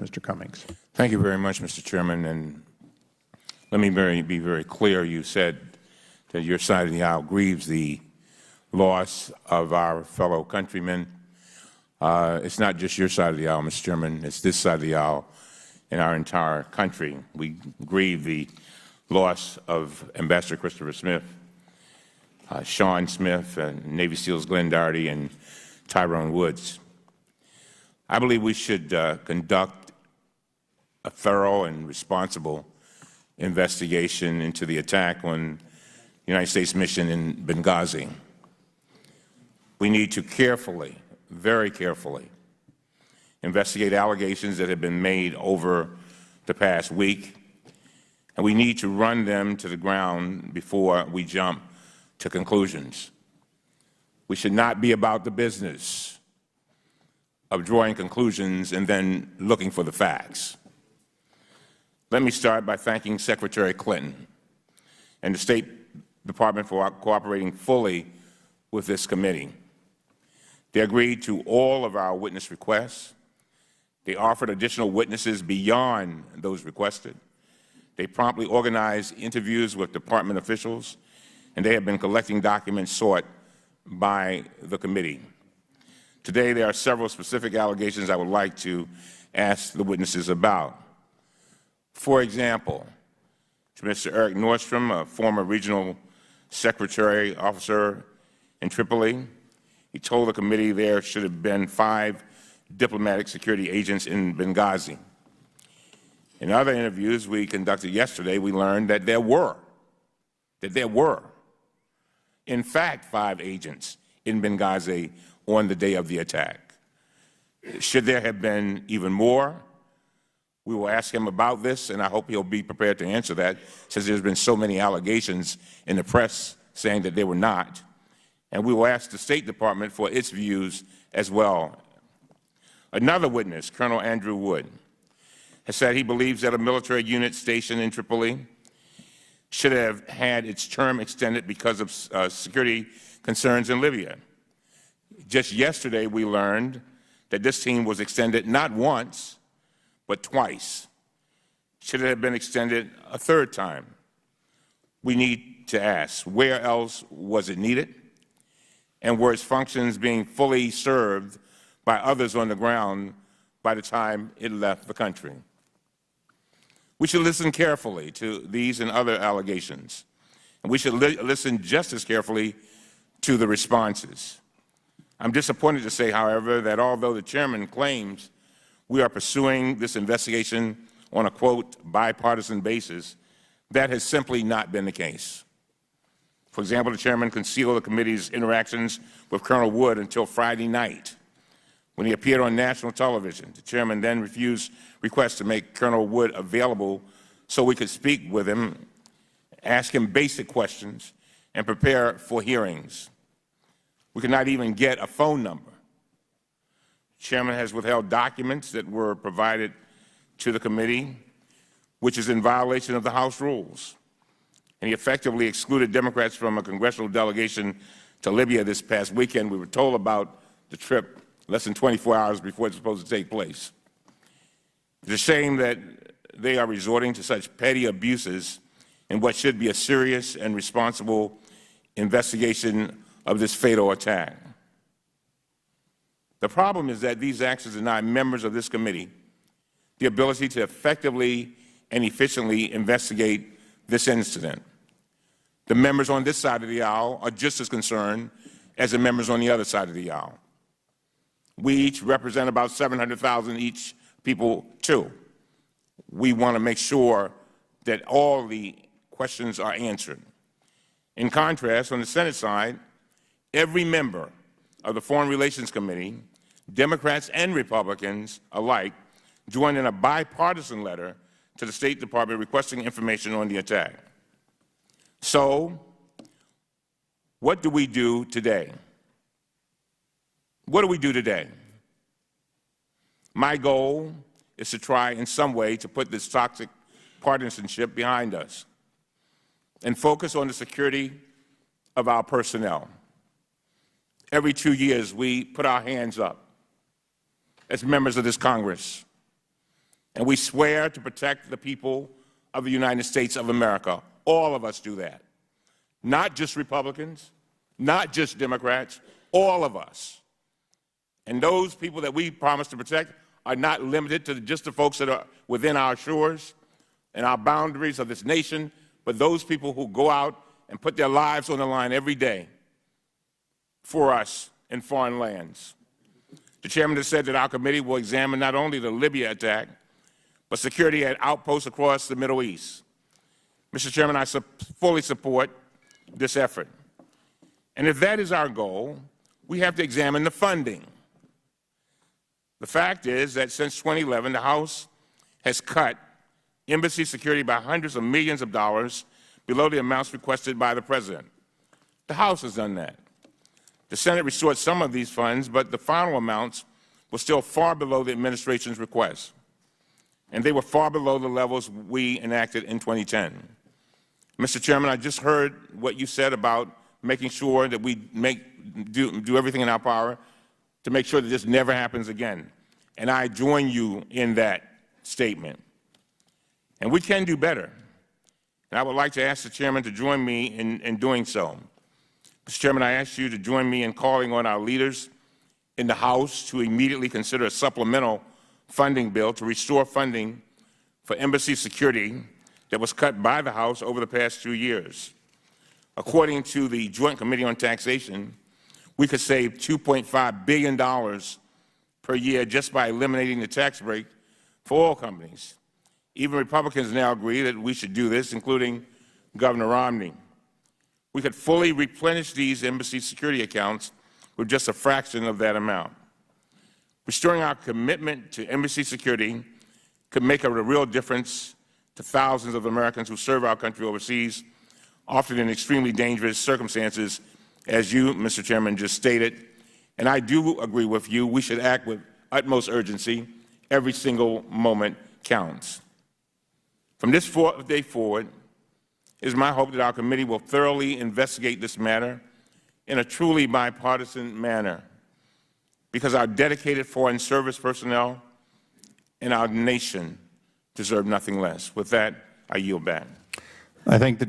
Mr. Cummings. Thank you very much, Mr. Chairman. And let me be very clear. You said that your side of the aisle grieves the loss of our fellow countrymen. It's not just your side of the aisle, Mr. Chairman. It's this side of the aisle in our entire country. We grieve the loss of Ambassador Christopher Smith, Sean Smith, and Navy SEALs Glenn Doherty and Tyrone Woods. I believe we should conduct a thorough and responsible investigation into the attack on the United States mission in Benghazi. We need to carefully, very carefully, investigate allegations that have been made over the past week, and we need to run them to the ground before we jump to conclusions. We should not be about the business of drawing conclusions and then looking for the facts. Let me start by thanking Secretary Clinton and the State Department for cooperating fully with this committee. They agreed to all of our witness requests. They offered additional witnesses beyond those requested. They promptly organized interviews with department officials, and they have been collecting documents sought by the committee. Today, there are several specific allegations I would like to ask the witnesses about. For example, to Mr. Eric Nordstrom, a former regional secretary officer in Tripoli, he told the committee there should have been 5 diplomatic security agents in Benghazi. In other interviews we conducted yesterday, we learned that there were, in fact, 5 agents in Benghazi on the day of the attack. Should there have been even more? We will ask him about this, and I hope he'll be prepared to answer that, since there's been so many allegations in the press saying that they were not. And we will ask the State Department for its views as well. Another witness, Colonel Andrew Wood, has said he believes that a military unit stationed in Tripoli should have had its term extended because of security concerns in Libya. Just yesterday, we learned that this team was extended not once, but twice. Should it have been extended a 3rd time? We need to ask, where else was it needed? And were its functions being fully served by others on the ground by the time it left the country? We should listen carefully to these and other allegations, and we should listen just as carefully to the responses. I'm disappointed to say, however, that although the chairman claims we are pursuing this investigation on a, quote, bipartisan basis, that has simply not been the case. For example, the chairman concealed the committee's interactions with Colonel Wood until Friday night, when he appeared on national television. The chairman then refused requests to make Colonel Wood available so we could speak with him, ask him basic questions, and prepare for hearings. We could not even get a phone number. The chairman has withheld documents that were provided to the committee, which is in violation of the House rules. And he effectively excluded Democrats from a congressional delegation to Libya this past weekend. We were told about the trip less than 24 hours before it's supposed to take place. It's a shame that they are resorting to such petty abuses in what should be a serious and responsible investigation of this fatal attack. The problem is that these actions deny members of this committee the ability to effectively and efficiently investigate this incident. The members on this side of the aisle are just as concerned as the members on the other side of the aisle. We each represent about 700,000 each people, too. We want to make sure that all the questions are answered. In contrast, on the Senate side, every member of the Foreign Relations Committee, Democrats and Republicans alike, joined in a bipartisan letter to the State Department requesting information on the attack. So, what do we do today? What do we do today? My goal is to try in some way to put this toxic partisanship behind us and focus on the security of our personnel. Every 2 years, we put our hands up as members of this Congress And we swear to protect the people of the United States of America. All of us do that. Not just Republicans, not just Democrats, all of us. And those people that we promise to protect are not limited to just the folks that are within our shores and our boundaries of this nation, but those people who go out and put their lives on the line every day for us in foreign lands. The chairman has said that our committee will examine not only the Libya attack, but security at outposts across the Middle East. Mr. Chairman, I fully support this effort. And if that is our goal, we have to examine the funding. The fact is that since 2011, the House has cut embassy security by hundreds of millions of dollars below the amounts requested by the President. The House has done that. The Senate restored some of these funds, but the final amounts were still far below the administration's request, and they were far below the levels we enacted in 2010. Mr. Chairman, I just heard what you said about making sure that we do everything in our power to make sure that this never happens again, and I join you in that statement. And we can do better, and I would like to ask the chairman to join me in doing so. Mr. Chairman, I ask you to join me in calling on our leaders in the House to immediately consider a supplemental funding bill to restore funding for embassy security that was cut by the House over the past 2 years. According to the Joint Committee on Taxation, we could save $2.5 billion per year just by eliminating the tax break for oil companies. Even Republicans now agree that we should do this, including Governor Romney. We could fully replenish these embassy security accounts with just a fraction of that amount. Restoring our commitment to embassy security could make a real difference to thousands of Americans who serve our country overseas, often in extremely dangerous circumstances, as you, Mr. Chairman, just stated. And I do agree with you. We should act with utmost urgency. Every single moment counts. From this day forward, it is my hope that our committee will thoroughly investigate this matter in a truly bipartisan manner, because our dedicated foreign service personnel and our nation deserve nothing less. With that, I yield back. I thank the